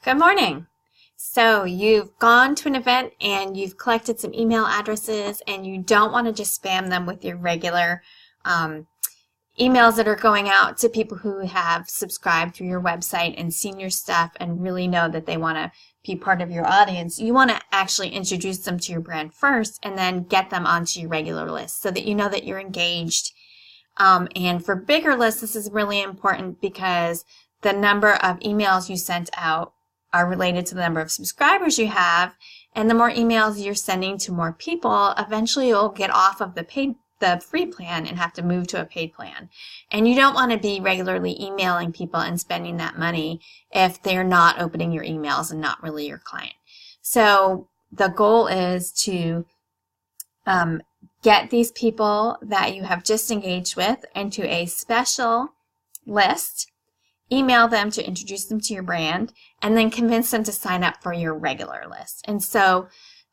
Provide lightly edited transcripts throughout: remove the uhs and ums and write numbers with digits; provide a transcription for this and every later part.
Good morning. So you've gone to an event and you've collected some email addresses and you don't want to just spam them with your regular emails that are going out to people who have subscribed through your website and seen your stuff and really know that they want to be part of your audience. You want to actually introduce them to your brand first and then get them onto your regular list so that you know that you're engaged. And for bigger lists, this is really important because the number of emails you sent out are related to the number of subscribers you have, and the more emails you're sending to more people, eventually you'll get off of the free plan and have to move to a paid plan. And you don't want to be regularly emailing people and spending that money if they're not opening your emails and not really your client. So the goal is to get these people that you have just engaged with into a special list, email them to introduce them to your brand, and then convince them to sign up for your regular list. And so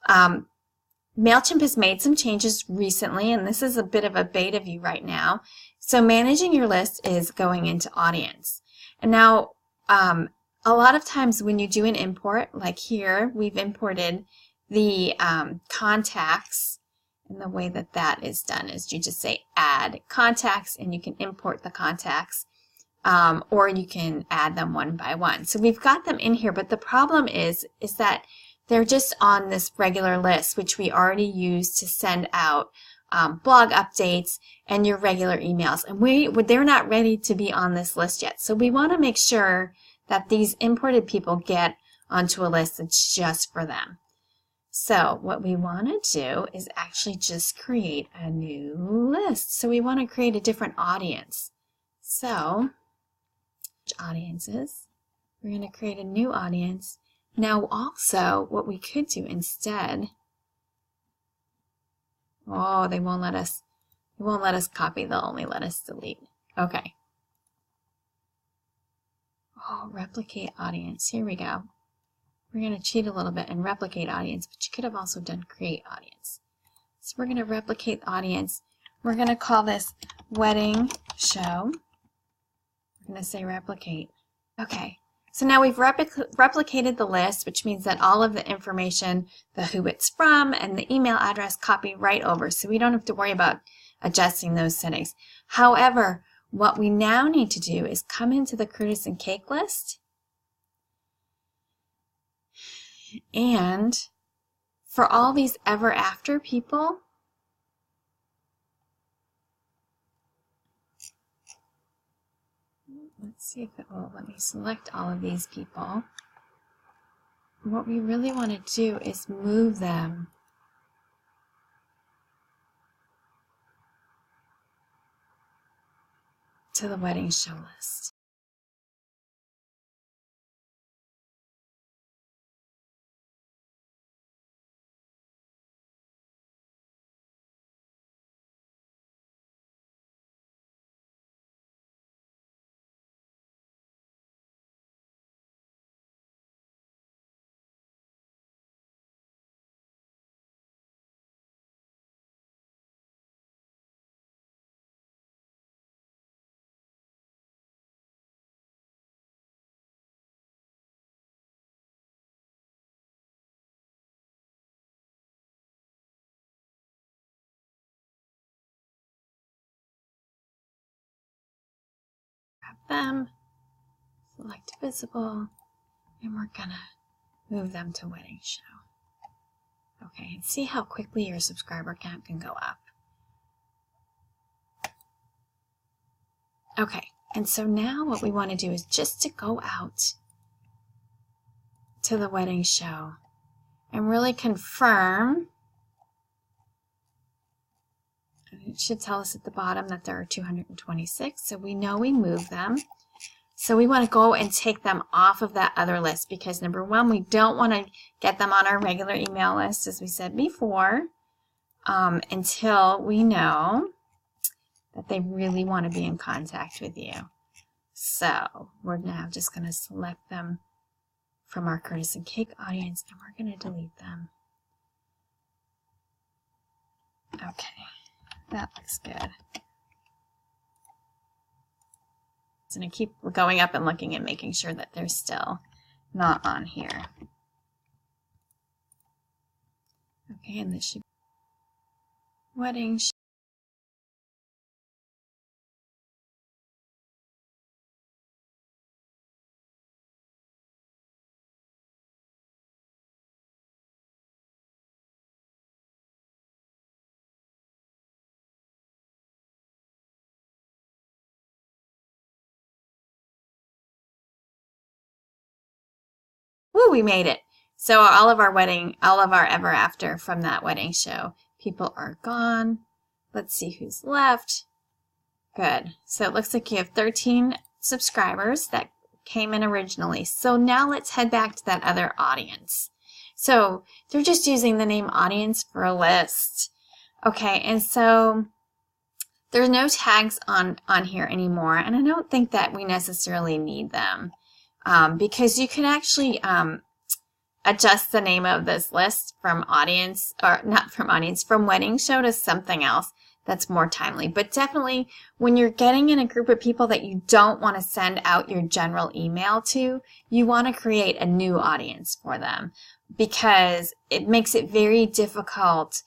Mailchimp has made some changes recently, and this is a bit of a beta view right now. So managing your list is going into audience. And now a lot of times when you do an import, like here, we've imported the contacts, and the way that that is done is you just say add contacts and you can import the contacts. Or you can add them one by one. So we've got them in here, but the problem is that they're just on this regular list, which we already use to send out blog updates and your regular emails. And they're not ready to be on this list yet. So we want to make sure that these imported people get onto a list that's just for them. So what we want to do is actually just create a new list. So we want to create a different audience. So audiences. We're going to create a new audience. Now also what we could do instead, they won't let us copy, they'll only let us delete. Okay. Replicate audience. Here we go. We're going to cheat a little bit and replicate audience, but you could have also done create audience. So we're going to replicate the audience. We're going to call this wedding show. I'm going to say replicate. Okay, so now we've replicated the list, which means that all of the information, the who it's from, and the email address copy right over, so we don't have to worry about adjusting those settings. However, what we now need to do is come into the Curtis and Cake list, and for all these ever after people, let's see if it will let me select all of these people. What we really want to do is move them to the wedding show list. Them, select visible, and we're gonna move them to wedding show. Okay, and see how quickly your subscriber count can go up. Okay, and so now what we want to do is just to go out to the wedding show and really confirm. It should tell us at the bottom that there are 226, so we know we moved them. So we want to go and take them off of that other list because number one, we don't want to get them on our regular email list, as we said before, until we know that they really want to be in contact with you. So we're now just going to select them from our Curtis and Cake audience, and we're going to delete them. Okay. That looks good. So I'm going to keep going up and looking and making sure that they're still not on here. Okay, and this should be wedding show. Woo, we made it. So all of our ever after from that wedding show people are gone. Let's see who's left. Good. So it looks like you have 13 subscribers that came in originally. So now let's head back to that other audience. So they're just using the name audience for a list. Okay, and so there's no tags on here anymore, and I don't think that we necessarily need them because you can actually adjust the name of this list from audience, or not from audience, from wedding show to something else that's more timely. But definitely when you're getting in a group of people that you don't want to send out your general email to, you want to create a new audience for them because it makes it very difficult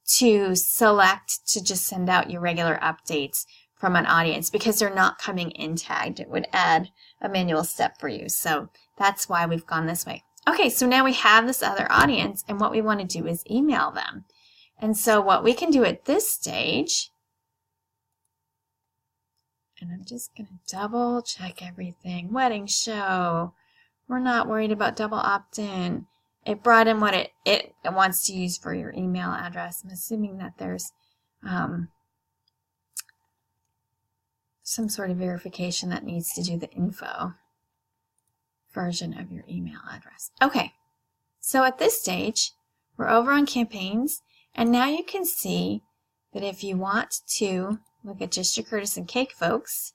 to select to just send out your regular updates from an audience because they're not coming in tagged. It would add a manual step for you. So that's why we've gone this way. Okay, so now we have this other audience, and what we want to do is email them. And so what we can do at this stage, and I'm just going to double check everything. Wedding show. We're not worried about double opt-in. It brought in what it wants to use for your email address. I'm assuming that there's some sort of verification that needs to do the info version of your email address. Okay, so at this stage, we're over on campaigns, and now you can see that if you want to look at just your Curtis and Cake folks,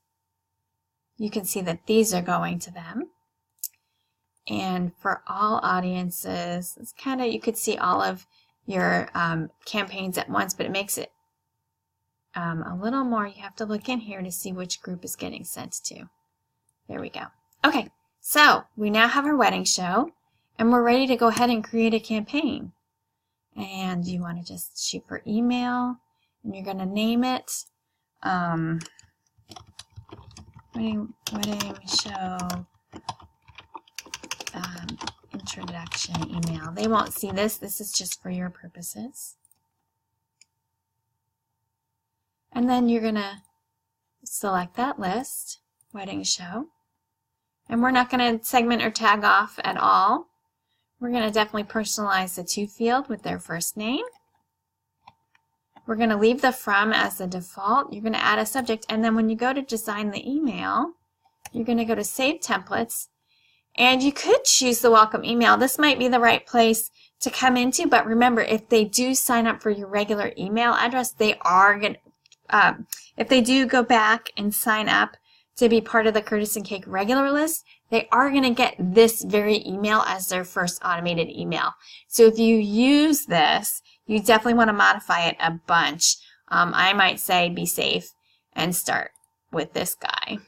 you can see that these are going to them. And for all audiences, it's kind of, you could see all of your campaigns at once, but it makes it a little more, you have to look in here to see which group is getting sent to. There we go. Okay, so we now have our wedding show, and we're ready to go ahead and create a campaign. And you want to just shoot for email, and you're going to name it wedding show introduction email. They won't see this. This is just for your purposes. And then you're going to select that list, wedding show. And we're not going to segment or tag off at all. We're going to definitely personalize the to field with their first name. We're going to leave the from as the default. You're going to add a subject. And then when you go to design the email, you're going to go to Save Templates. And you could choose the welcome email. This might be the right place to come into, but remember, if they do sign up for your regular email address, they are going to, if they do go back and sign up to be part of the Curtis and Cake regular list, they are going to get this very email as their first automated email. So if you use this, you definitely want to modify it a bunch. I might say be safe and start with this guy.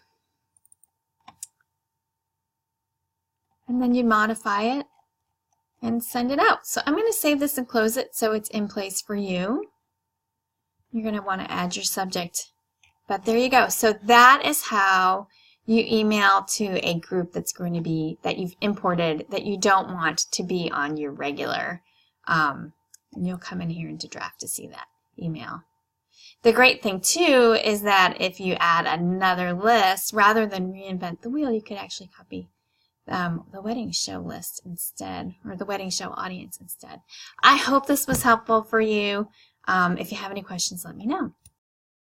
And then you modify it and send it out. So I'm going to save this and close it so it's in place for you. You're going to want to add your subject. But there you go. So that is how you email to a group that's going to be, that you've imported, that you don't want to be on your regular. And you'll come in here into draft to see that email. The great thing too is that if you add another list, rather than reinvent the wheel, you could actually copy the wedding show list instead, or the wedding show audience instead. I hope this was helpful for you. If you have any questions, let me know.